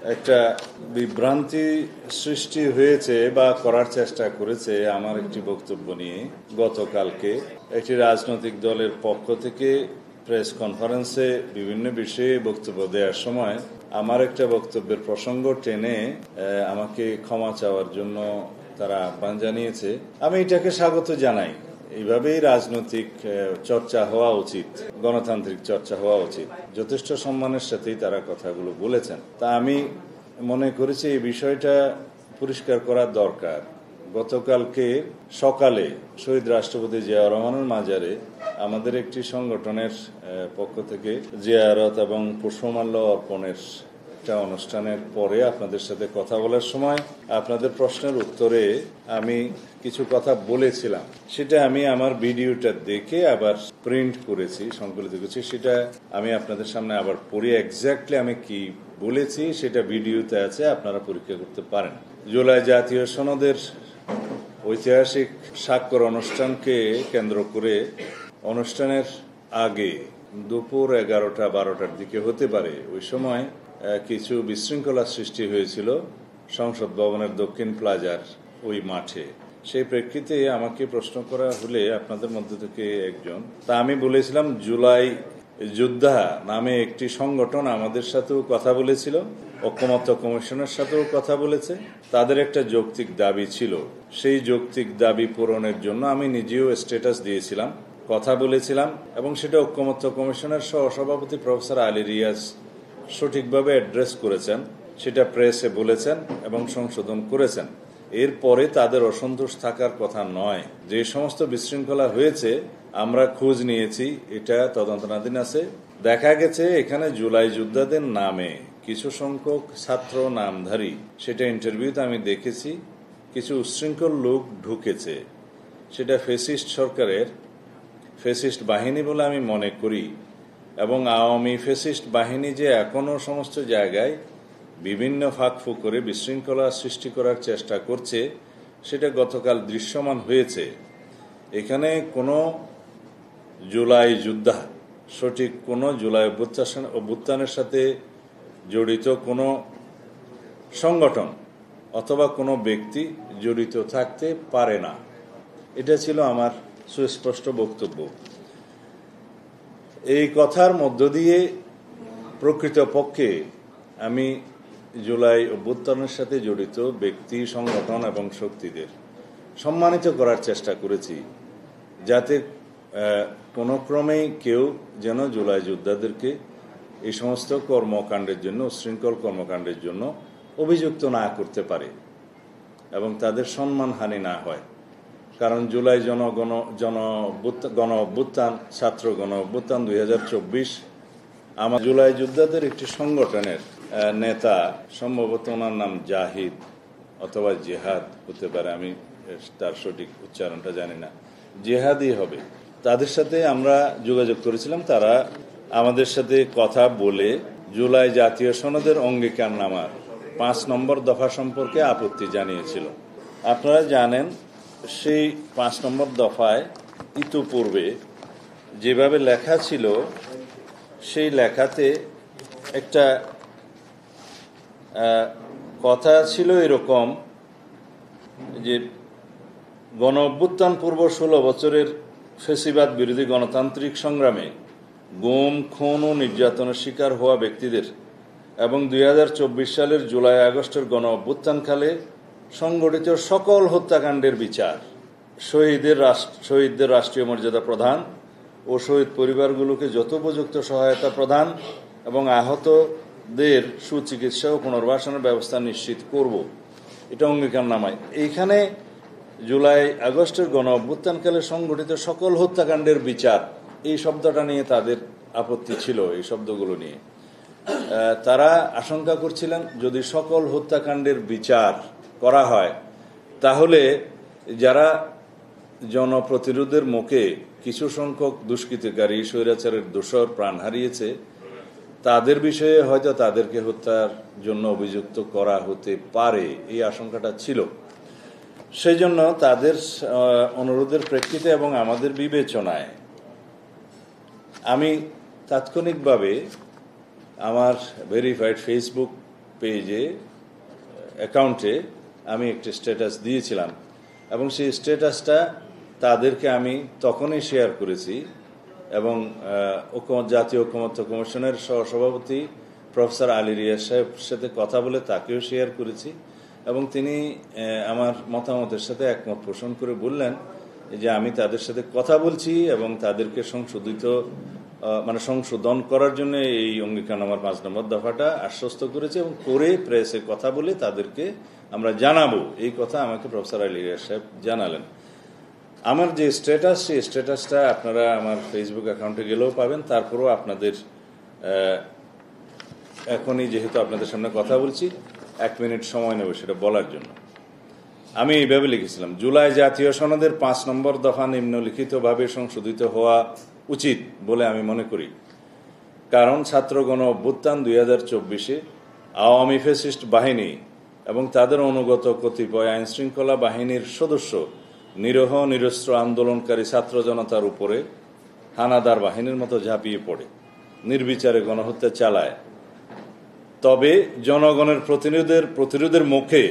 একটা বিভ্রান্তি সৃষ্টি হয়েছে বা করার চেষ্টা করেছে আমার একটি বক্তব্য নিয়ে। গতকালকে একটি রাজনৈতিক দলের পক্ষ থেকে প্রেস কনফারেন্সে বিভিন্ন বিষয়ে বক্তব্য দেওয়ার সময় আমার একটা বক্তব্যের প্রসঙ্গ টেনে আমাকে ক্ষমা চাওয়ার জন্য তারা আহ্বান জানিয়েছে। আমি এটাকে স্বাগত জানাই। এইভাবেই রাজনৈতিক চর্চা হওয়া উচিত, গণতান্ত্রিক চর্চা হওয়া উচিত। যথেষ্ট সম্মানের সাথেই তারা কথাগুলো বলেছেন। তা আমি মনে করেছি এই বিষয়টা পরিষ্কার করা দরকার। গতকালকে সকালে শহীদ রাষ্ট্রপতি জিয়াউর রহমানের মাজারে আমাদের একটি সংগঠনের পক্ষ থেকে জিয়ারত এবং পুষ্পমাল্য অর্পণের একটা অনুষ্ঠানের পরে আপনাদের সাথে কথা বলার সময় আপনাদের প্রশ্নের উত্তরে আমি কিছু কথা বলেছিলাম। সেটা আমি আমার ভিডিওটা দেখে আবার প্রিন্ট করেছি, সংকলিত করেছি। সেটা আমি আপনাদের সামনে আবার পড়ি। এক্স্যাক্টলি আমি কি বলেছি সেটা ভিডিওতে আছে, আপনারা পরীক্ষা করতে পারেন। জুলাই জাতীয় সনদের ঐতিহাসিক স্বাক্ষর অনুষ্ঠানকে কেন্দ্র করে অনুষ্ঠানের আগে দুপুর 11টা-12টার দিকে হতে পারে, ওই সময় কিছু বিশৃঙ্খলা সৃষ্টি হয়েছিল সংসদ ভবনের দক্ষিণ প্লাজার ওই মাঠে। সেই প্রেক্ষিতে আমাকে প্রশ্ন করা হলে আপনাদের মধ্যে থেকে একজন, তা আমি বলেছিলাম জুলাই যোদ্ধা নামে একটি সংগঠন আমাদের সাথেও কথা বলেছিল, ঐকমত্য কমিশনের সাথেও কথা বলেছে। তাদের একটা যৌক্তিক দাবি ছিল, সেই যৌক্তিক দাবি পূরণের জন্য আমি নিজেও স্ট্যাটাস দিয়েছিলাম, কথা বলেছিলাম, এবং সেটা ঐকমত্য কমিশনের সহসভাপতি প্রফেসর আলী রিয়াজ সঠিকভাবে অ্যাড্রেস করেছেন, সেটা প্রেসে বলেছেন এবং সংশোধন করেছেন। এরপরে তাদের অসন্তোষ থাকার কথা নয়। যে সমস্ত বিশৃঙ্খলা হয়েছে আমরা খোঁজ নিয়েছি, এটা তদন্তনাধীন আছে। দেখা গেছে এখানে জুলাই যোদ্ধাদের নামে কিছু সংখ্যক ছাত্র নামধারী, সেটা ইন্টারভিউতে আমি দেখেছি, কিছু উচ্ছৃঙ্খল লোক ঢুকেছে। সেটা ফ্যাসিস্ট সরকারের ফ্যাসিস্ট বাহিনী বলে আমি মনে করি, এবং আওয়ামী ফ্যাসিস্ট বাহিনী যে এখনো সমস্ত জায়গায় বিভিন্ন ফাঁকফুঁক করে বিশৃঙ্খলা সৃষ্টি করার চেষ্টা করছে সেটা গতকাল দৃশ্যমান হয়েছে। এখানে কোনো জুলাই যোদ্ধা, সঠিক কোনো জুলাই অভ্যুত্থানের সাথে জড়িত কোনো সংগঠন অথবা কোনো ব্যক্তি জড়িত থাকতে পারে না। এটা ছিল আমার সুস্পষ্ট বক্তব্য। এই কথার মধ্য দিয়ে প্রকৃতপক্ষে আমি জুলাই অভ্যুত্থানের সাথে জড়িত ব্যক্তি, সংগঠন এবং শক্তিদের সম্মানিত করার চেষ্টা করেছি, যাতে কোনো ক্রমেই কেউ যেন জুলাই যোদ্ধাদেরকে এই সমস্ত কর্মকাণ্ডের জন্য, উচ্ছৃঙ্খল কর্মকাণ্ডের জন্য অভিযুক্ত না করতে পারে এবং তাদের সম্মানহানি না হয়। কারণ জুলাই গণ অভ্যুত্থান, ছাত্র গণ অভ্যুত্থান 2024, আমার জুলাই যোদ্ধাদের একটি সংগঠনের নেতা, সম্ভবত ওনার নাম জাহিদ অথবা জেহাদ হতে পারে, আমি তার সঠিক উচ্চারণটা জানি না, জেহাদই হবে। তাদের সাথে আমরা যোগাযোগ করেছিলাম। তারা আমাদের সাথে কথা বলে জুলাই জাতীয় সনদের অঙ্গীকারনামার 5 নম্বর দফা সম্পর্কে আপত্তি জানিয়েছিল। আপনারা জানেন সেই 5 নম্বর দফায় ইতিপূর্বে যেভাবে লেখা ছিল, সেই লেখাতে একটা কথা ছিল এরকম যে গণ অভ্যুত্থান পূর্ব 16 বছরের ফ্যাসিবাদ বিরোধী গণতান্ত্রিক সংগ্রামে গুম, খুন ও নির্যাতনের শিকার হওয়া ব্যক্তিদের এবং 2024 সালের জুলাই আগস্টের গণ অভ্যুত্থানকালে সংগঠিত সকল হত্যাকাণ্ডের বিচার, শহীদদের রাষ্ট্রীয় মর্যাদা প্রদান ও শহীদ পরিবারগুলোকে যথোপযুক্ত সহায়তা প্রদান এবং আহতদের সুচিকিৎসা ও পুনর্বাসনের ব্যবস্থা নিশ্চিত করব, এটা অঙ্গীকারনামায়। এইখানে জুলাই আগস্টের গণ অভ্যুত্থানকালে সংগঠিত সকল হত্যাকাণ্ডের বিচার, এই শব্দটা নিয়ে তাদের আপত্তি ছিল। এই শব্দগুলো নিয়ে তারা আশঙ্কা করছিলেন যদি সকল হত্যাকাণ্ডের বিচার করা হয় তাহলে যারা জনপ্রতিরোধের মুখে কিছু সংখ্যক দুষ্কৃতিকারী, স্বৈরাচারের দোসর প্রাণ হারিয়েছে, তাদের বিষয়ে হয়তো তাদেরকে হত্যার জন্য অভিযুক্ত করা হতে পারে, এই আশঙ্কাটা ছিল। সেই জন্য তাদের অনুরোধের প্রেক্ষিতে এবং আমাদের বিবেচনায় আমি তাৎক্ষণিকভাবে আমার ভেরিফাইড ফেসবুক পেজে অ্যাকাউন্টে আমি একটি স্ট্যাটাস দিয়েছিলাম এবং সেই স্ট্যাটাসটা তাদেরকে আমি তখনই শেয়ার করেছি এবং জাতীয় ঐকমত্য কমিশনের সহসভাপতি প্রফেসর আলী রিয়াজ সাহেবের সাথে কথা বলে তাকেও শেয়ার করেছি এবং তিনি আমার মতামতের সাথে একমত পোষণ করে বললেন যে আমি তাদের সাথে কথা বলছি এবং তাদেরকে সংশোধন করার জন্য এই অঙ্গীকারনামার 5 নম্বর দফাটা আশ্বস্ত করেছে এবং করে প্রেসে কথা বলে তাদেরকে আমরা জানাবো, এই কথা আমাকে প্রফেসর আলী রিয়াজ সাহেব জানালেন। আমার যে স্ট্যাটাস, সেই স্ট্যাটাসটা আপনারা আমার ফেসবুক অ্যাকাউন্টে গেলেও পাবেন। তারপরেও আপনাদের এখনই যেহেতু আপনাদের সামনে কথা বলছি 1 মিনিট সময় নেব সেটা বলার জন্য। আমি এইভাবে লিখেছিলাম, জুলাই জাতীয় সনদের 5 নম্বর দফা নিম্নলিখিতভাবে সংশোধিত হওয়া উচিত বলে আমি মনে করি। কারণ ছাত্র গণ অভ্যুত্থান 2024-এ আওয়ামী ফ্যাসিস্ট বাহিনী এবং তাদের অনুগত কতিপয় আইনশৃঙ্খলা বাহিনীর সদস্য নিরীহ নিরস্ত্র আন্দোলনকারী ছাত্র জনতার উপরে হানাদার বাহিনীর মতো ঝাঁপিয়ে পড়ে নির্বিচারে গণহত্যা চালায়। তবে জনগণের প্রতিরোধের মুখে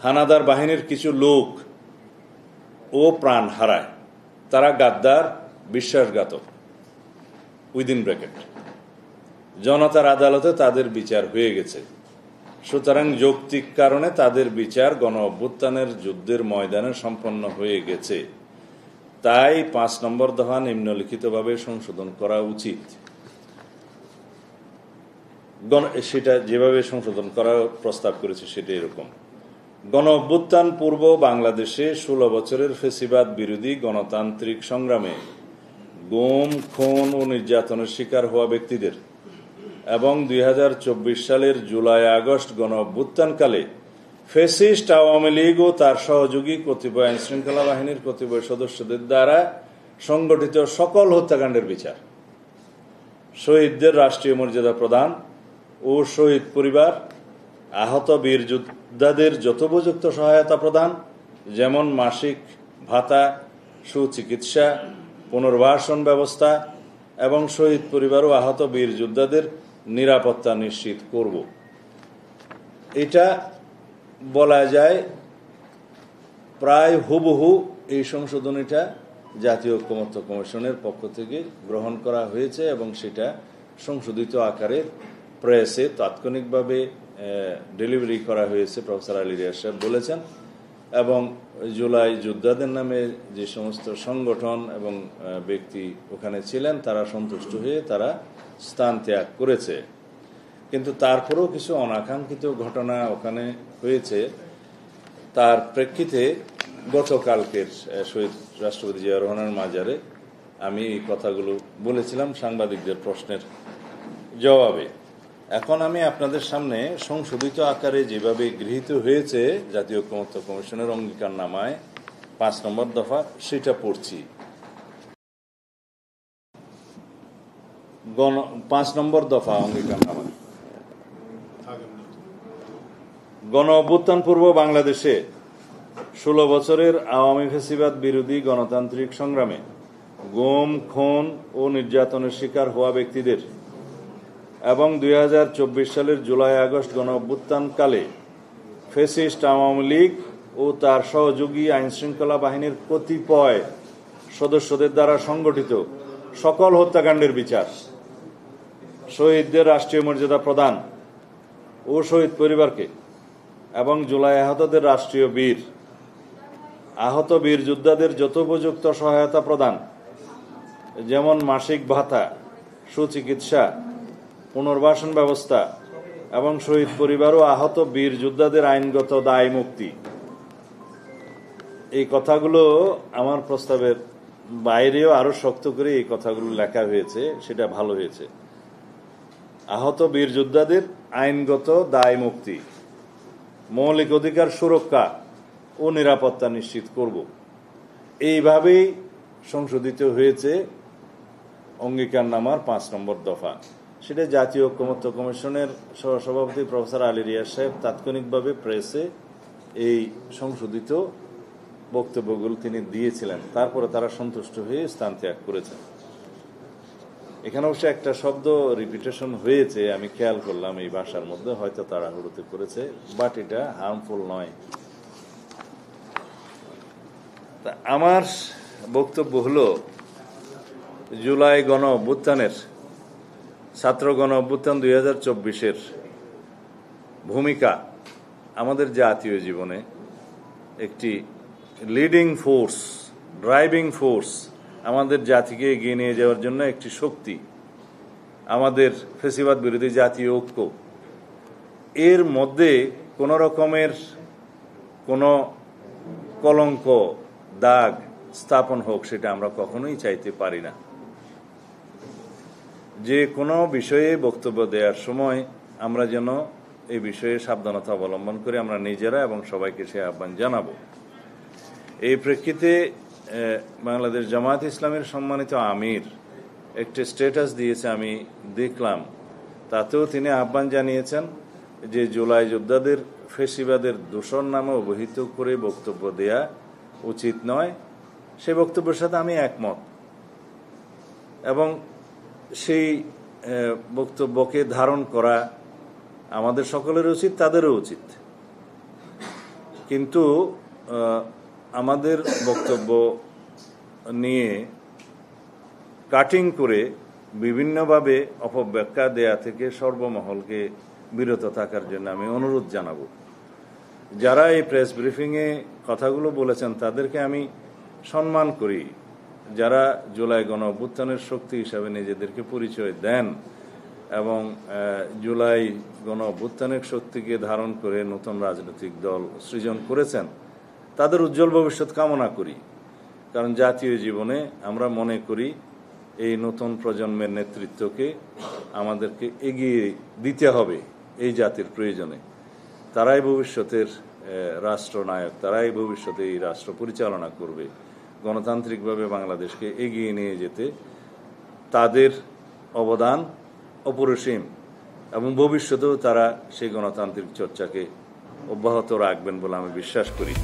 হানাদার বাহিনীর কিছু লোক ও প্রাণ হারায়। তারা গাদ্দার, বিশ্বাসঘাতক। উইদিন ব্র্যাকেট জনতার আদালতে তাদের বিচার হয়ে গেছে। সুতরাং যৌক্তিক কারণে তাদের বিচার গণ অভ্যুত্থানের যুদ্ধের ময়দানে সম্পন্ন হয়ে গেছে। তাই 5 নম্বর দফা নিম্নলিখিতভাবে সংশোধন করা উচিত। সেটা যেভাবে সংশোধন করার প্রস্তাব করেছে সেটা এরকম: গণ অভ্যুত্থান পূর্ব বাংলাদেশে 16 বছরের ফ্যাসিবাদ বিরোধী গণতান্ত্রিক সংগ্রামে গুম, খুন ও নির্যাতনের শিকার হওয়া ব্যক্তিদের এবং 2024 সালের জুলাই আগস্ট গণ অভ্যুত্থানকালে ফ্যাসিস্ট আওয়ামী লীগ ও তার সহযোগী কতিপয় আইনশৃঙ্খলা বাহিনীর কতিপয় সদস্যদের দ্বারা সংগঠিত সকল হত্যাকাণ্ডের বিচার, শহীদদের রাষ্ট্রীয় মর্যাদা প্রদান ও শহীদ পরিবার, আহত বীর যোদ্ধাদের যথোপযুক্ত সহায়তা প্রদান, যেমন মাসিক ভাতা, সুচিকিৎসা, পুনর্বাসন ব্যবস্থা এবং শহীদ পরিবার ও আহত বীর যোদ্ধাদের নিরাপত্তা নিশ্চিত করব। এটা বলা যায় প্রায় হুবহু এই সংশোধনীটা জাতীয় ঐকমত্য কমিশনের পক্ষ থেকে গ্রহণ করা হয়েছে এবং সেটা সংশোধিত আকারে প্রেসে তাৎক্ষণিকভাবে ডেলিভারি করা হয়েছে, প্রফেসর আলী রিয়াজ সাহেব বলেছেন। এবং জুলাই যোদ্ধাদের নামে যে সমস্ত সংগঠন এবং ব্যক্তি ওখানে ছিলেন তারা সন্তুষ্ট হয়ে তারা স্থান ত্যাগ করেছে। কিন্তু তারপরেও কিছু অনাকাঙ্ক্ষিত ঘটনা ওখানে হয়েছে। তার প্রেক্ষিতে গতকালকের শহীদ রাষ্ট্রপতি জিয়া রহমানের মাজারে আমি এই কথাগুলো বলেছিলাম সাংবাদিকদের প্রশ্নের জবাবে। এখন আমি আপনাদের সামনে সংশোধিত আকারে যেভাবে গৃহীত হয়েছে জাতীয় ঐকমত্য কমিশনের অঙ্গীকারনামায় 5 নম্বর দফা সেটা পড়ছি। 5 নম্বর দফা অঙ্গীকারনামা: গণ অভ্যুত্থান পূর্ব বাংলাদেশে 16 বছরের আওয়ামী ফ্যাসিবাদ বিরোধী গণতান্ত্রিক সংগ্রামে গুম, খুন ও নির্যাতনের শিকার হওয়া ব্যক্তিদের এবং 2024 সালের জুলাই আগস্ট গণ অভ্যুত্থানকালে ফ্যাসিস্ট আওয়ামী লীগ ও তার সহযোগী আইনশৃঙ্খলা বাহিনীর কতিপয় সদস্যদের দ্বারা সংগঠিত সকল হত্যাকাণ্ডের বিচার, শহীদদের রাষ্ট্রীয় মর্যাদা প্রদান ও শহীদ পরিবারকে এবং জুলাই আহতদের রাষ্ট্রীয় বীর, আহত বীর যোদ্ধাদের যথোপযুক্ত সহায়তা প্রদান, যেমন মাসিক ভাতা, সুচিকিৎসা, পুনর্বাসন ব্যবস্থা এবং শহীদ পরিবার ও আহত বীর যোদ্ধাদের আইনগত দায় মুক্তি। এই কথাগুলো আমার প্রস্তাবের বাইরেও আরো শক্ত করে এই কথাগুলো লেখা হয়েছে, সেটা ভালো হয়েছে। আহত বীর যোদ্ধাদের আইনগত দায় মুক্তি, মৌলিক অধিকার সুরক্ষা ও নিরাপত্তা নিশ্চিত করব। এইভাবেই সংশোধিত হয়েছে অঙ্গীকারনামার 5 নম্বর দফা। সেটা জাতীয় ঐকমত্য কমিশনের সহসভাপতি প্রফেসর আলী রিয়াজ সাহেব তাৎক্ষণিকভাবে প্রেসে এই সংশোধিত বক্তব্যগুলো তিনি দিয়েছিলেন। তারপরে তারা সন্তুষ্ট হয়ে স্থান ত্যাগ করেছেন। এখানে অবশ্য একটা শব্দ রিপিটেশন হয়েছে, আমি খেয়াল করলাম এই ভাষার মধ্যে, হয়তো তাড়াহুড়োতে করেছে, বাট এটা হার্মফুল নয়। তা আমার বক্তব্য হলো, জুলাই গণ অভ্যুত্থানের, ছাত্র গণ অভ্যুত্থান 2024-এর ভূমিকা আমাদের জাতীয় জীবনে একটি লিডিং ফোর্স, ড্রাইভিং ফোর্স, আমাদের জাতিকে এগিয়ে নিয়ে যাওয়ার জন্য একটি শক্তি, আমাদের ফ্যাসিবাদ বিরোধী জাতীয় ঐক্য। এর মধ্যে কোনো রকমের কোনো কলঙ্ক, দাগ স্থাপন হোক, সেটা আমরা কখনোই চাইতে পারি না। যে কোনো বিষয়ে বক্তব্য দেওয়ার সময় আমরা যেন এই বিষয়ে সাবধানতা অবলম্বন করে আমরা নিজেরা এবং সবাইকে সে আহ্বান জানাবো। এই প্রেক্ষিতে বাংলাদেশ জামায়াত ইসলামের সম্মানিত আমির একটি স্ট্যাটাস দিয়েছে, আমি দেখলাম। তাতেও তিনি আহ্বান জানিয়েছেন যে জুলাই যোদ্ধাদের ফ্যাসিবাদের দূষণ নামে অবহিত করে বক্তব্য দেয়া উচিত নয়। সে বক্তব্যের সাথে আমি একমত, এবং সেই বক্তব্যকে ধারণ করা আমাদের সকলের উচিত, তাদেরও উচিত। কিন্তু আমাদের বক্তব্য নিয়ে কাটিং করে বিভিন্নভাবে অপব্যাখ্যা দেয়া থেকে সর্বমহলকে বিরত থাকার জন্য আমি অনুরোধ জানাবো। যারা এই প্রেস ব্রিফিংয়ে কথাগুলো বলেছেন তাদেরকে আমি সম্মান করি, যারা জুলাই গণ অভ্যুত্থানের শক্তি হিসাবে নিজেদেরকে পরিচয় দেন এবং জুলাই গণ অভ্যুত্থানের শক্তিকে ধারণ করে নতুন রাজনৈতিক দল সৃজন করেছেন, তাদের উজ্জ্বল ভবিষ্যৎ কামনা করি। কারণ জাতীয় জীবনে আমরা মনে করি এই নতুন প্রজন্মের নেতৃত্বকে আমাদেরকে এগিয়ে দিতে হবে এই জাতির প্রয়োজনে। তারাই ভবিষ্যতের রাষ্ট্রনায়ক, তারাই ভবিষ্যতে এই রাষ্ট্র পরিচালনা করবে। গণতান্ত্রিকভাবে বাংলাদেশকে এগিয়ে নিয়ে যেতে তাদের অবদান অপরিসীম, এবং ভবিষ্যতেও তারা সেই গণতান্ত্রিক চর্চাকে অব্যাহত রাখবেন বলে আমি বিশ্বাস করি।